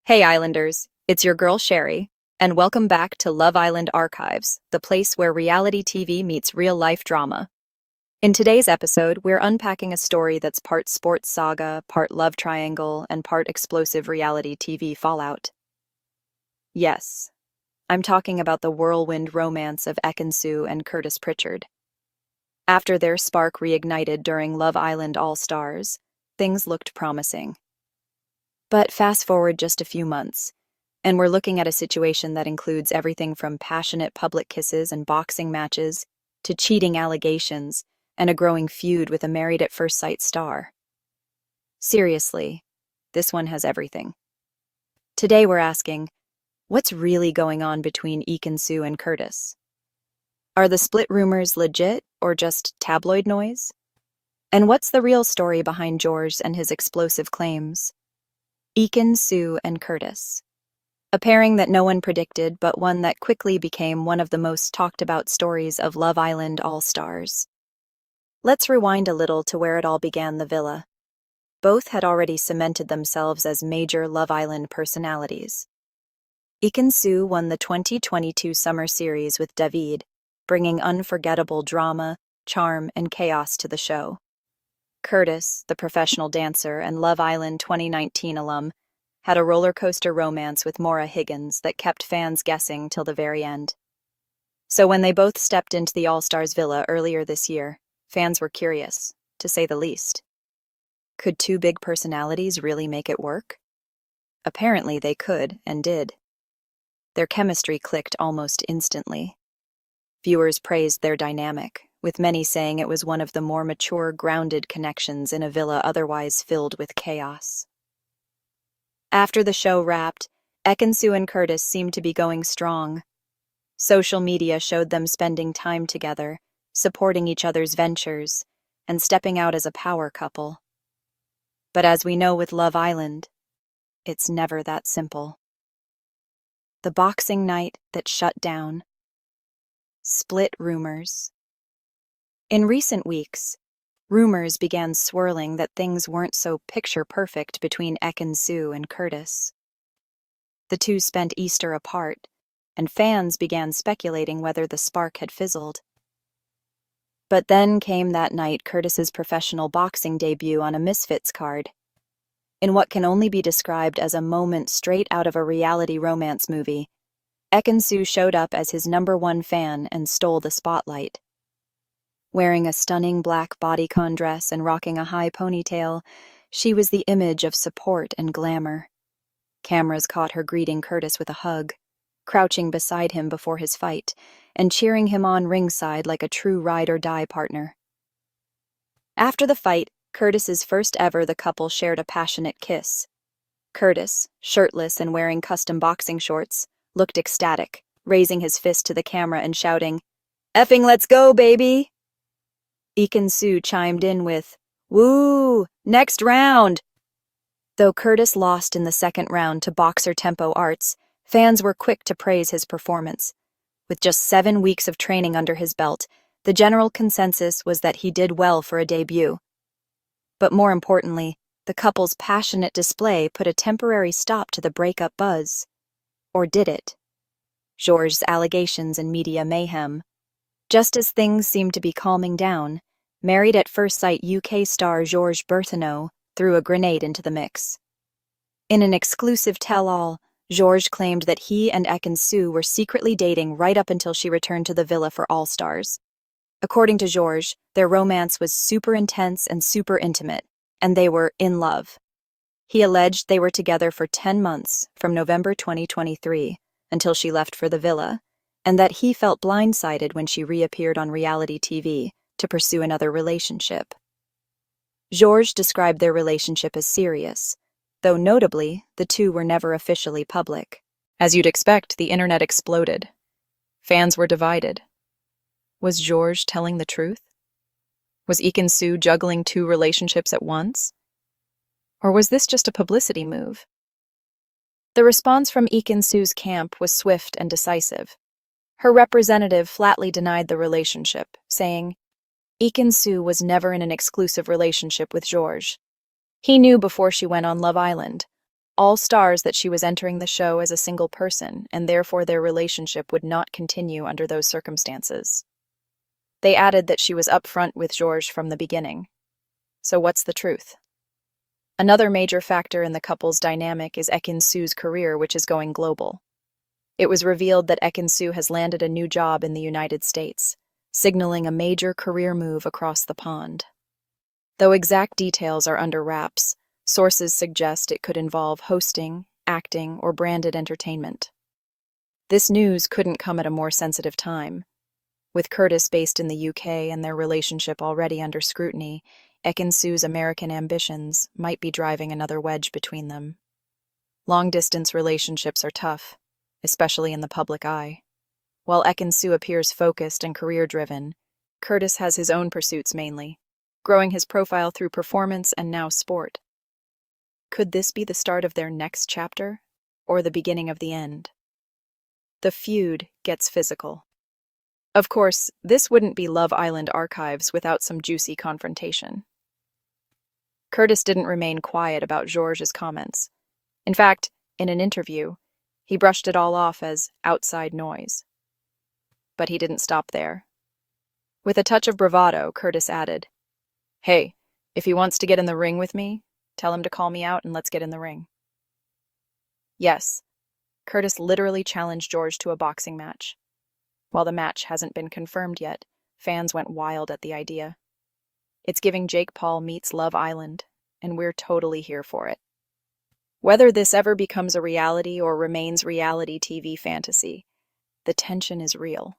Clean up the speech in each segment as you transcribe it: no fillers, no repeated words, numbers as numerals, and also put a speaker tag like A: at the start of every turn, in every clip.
A: Hey Islanders, it's your girl Sherry, and welcome back to Love Island Archives, the place where reality TV meets real-life drama. In today's episode, we're unpacking a story that's part sports saga, part love triangle, and part explosive reality TV fallout. Yes, I'm talking about the whirlwind romance of Ekinsu and Curtis Pritchard. After their spark reignited during Love Island All-Stars, things looked promising. But fast forward just a few months, and we're looking at a situation that includes everything from passionate public kisses and boxing matches to cheating allegations and a growing feud with a married-at-first-sight star. Seriously, this one has everything. Today we're asking, what's really going on between Ekinsu and Curtis? Are the split rumors legit or just tabloid noise? And what's the real story behind George and his explosive claims? Ekinsu and Curtis. A pairing that no one predicted, but one that quickly became one of the most talked about stories of Love Island All-Stars. Let's rewind a little to where it all began: the villa. Both had already cemented themselves as major Love Island personalities. Ekinsu won the 2022 summer series with David, bringing unforgettable drama, charm, and chaos to the show. Curtis, the professional dancer and Love Island 2019 alum, had a roller coaster romance with Maura Higgins that kept fans guessing till the very end. So when they both stepped into the All-Stars villa earlier this year, fans were curious, to say the least. Could two big personalities really make it work? Apparently they could, and did. Their chemistry clicked almost instantly. Viewers praised their dynamic, with many saying it was one of the more mature, grounded connections in a villa otherwise filled with chaos. After the show wrapped, Ekinsu and Curtis seemed to be going strong. Social media showed them spending time together, supporting each other's ventures, and stepping out as a power couple. But as we know with Love Island, it's never that simple. The boxing night that shut down. Split rumors. In recent weeks, rumors began swirling that things weren't so picture-perfect between Ekinsu and Curtis. The two spent Easter apart, and fans began speculating whether the spark had fizzled. But then came that night Curtis's professional boxing debut on a Misfits card. In what can only be described as a moment straight out of a reality romance movie, Ekinsu showed up as his #1 fan and stole the spotlight. Wearing a stunning black bodycon dress and rocking a high ponytail, she was the image of support and glamour. Cameras caught her greeting Curtis with a hug, crouching beside him before his fight, and cheering him on ringside like a true ride-or-die partner. After the fight, Curtis's first ever, the couple shared a passionate kiss. Curtis, shirtless and wearing custom boxing shorts, looked ecstatic, raising his fist to the camera and shouting, "Effing let's go, baby!" Ekinsu chimed in with, "Woo! Next round!" Though Curtis lost in the second round to boxer Tempo Arts, fans were quick to praise his performance. With just 7 weeks of training under his belt, the general consensus was that he did well for a debut. But more importantly, the couple's passionate display put a temporary stop to the breakup buzz. Or did it? George's allegations and media mayhem. Just as things seemed to be calming down, Married at First Sight UK star George Berthaneau threw a grenade into the mix. In an exclusive tell-all, George claimed that he and Ekinsu were secretly dating right up until she returned to the villa for All-Stars. According to George, their romance was super intense and super intimate, and they were in love. He alleged they were together for 10 months, from November 2023, until she left for the villa, and that he felt blindsided when she reappeared on reality TV to pursue another relationship. George described their relationship as serious, though notably, the two were never officially public. As you'd expect, the internet exploded. Fans were divided. Was George telling the truth? Was Ekinsu juggling 2 relationships at once? Or was this just a publicity move? The response from Ekinsu's camp was swift and decisive. Her representative flatly denied the relationship, saying, Ekinsu was never in an exclusive relationship with George. He knew before she went on Love Island. All stars that she was entering the show as a single person, and therefore their relationship would not continue under those circumstances. They added that she was upfront with George from the beginning. So what's the truth? Another major factor in the couple's dynamic is Ekinsu's career, which is going global. It was revealed that Ekinsu has landed a new job in the United States, signaling a major career move across the pond. Though exact details are under wraps, sources suggest it could involve hosting, acting, or branded entertainment. This news couldn't come at a more sensitive time. With Curtis based in the UK and their relationship already under scrutiny, Ekinsu's American ambitions might be driving another wedge between them. Long-distance relationships are tough, especially in the public eye. While Ekinsu appears focused and career-driven, Curtis has his own pursuits mainly, growing his profile through performance and now sport. Could this be the start of their next chapter, or the beginning of the end? The feud gets physical. Of course, this wouldn't be Love Island Archives without some juicy confrontation. Curtis didn't remain quiet about George's comments. In fact, in an interview, he brushed it all off as outside noise. But he didn't stop there. With a touch of bravado, Curtis added, "Hey, if he wants to get in the ring with me, tell him to call me out and let's get in the ring." Yes, Curtis literally challenged George to a boxing match. While the match hasn't been confirmed yet, fans went wild at the idea. It's giving Jake Paul meets Love Island, and we're totally here for it. Whether this ever becomes a reality or remains reality TV fantasy, the tension is real.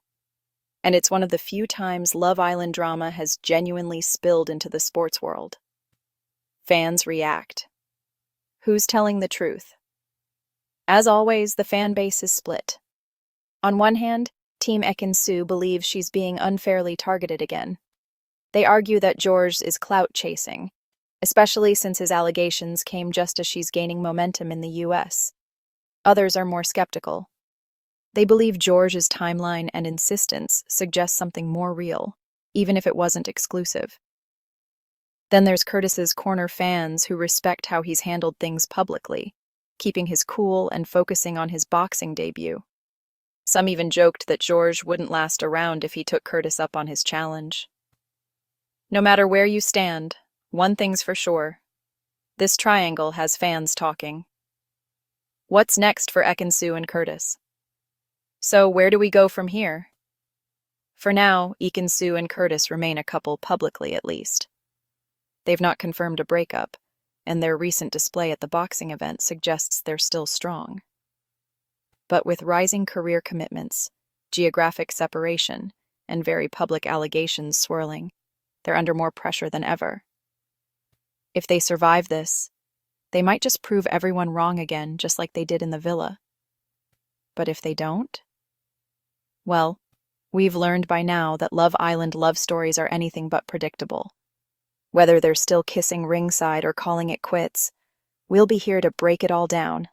A: And it's one of the few times Love Island drama has genuinely spilled into the sports world. Fans react. Who's telling the truth? As always, the fan base is split. On one hand, Team Ekinsu believes she's being unfairly targeted again. They argue that George is clout chasing, especially since his allegations came just as she's gaining momentum in the US. Others are more skeptical. They believe George's timeline and insistence suggest something more real, even if it wasn't exclusive. Then there's Curtis's corner fans who respect how he's handled things publicly, keeping his cool and focusing on his boxing debut. Some even joked that George wouldn't last around if he took Curtis up on his challenge. No matter where you stand, one thing's for sure. This triangle has fans talking. What's next for Ekinsu and Curtis? So where do we go from here? For now, Ekinsu and Curtis remain a couple publicly at least. They've not confirmed a breakup, and their recent display at the boxing event suggests they're still strong. But with rising career commitments, geographic separation, and very public allegations swirling, they're under more pressure than ever. If they survive this, they might just prove everyone wrong again, just like they did in the villa. But if they don't? Well, we've learned by now that Love Island love stories are anything but predictable. Whether they're still kissing ringside or calling it quits, we'll be here to break it all down.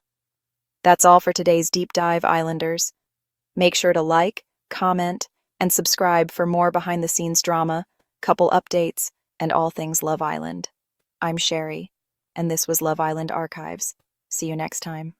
A: That's all for today's Deep Dive, Islanders. Make sure to like, comment, and subscribe for more behind-the-scenes drama, couple updates, and all things Love Island. I'm Sherry, and this was Love Island Archives. See you next time.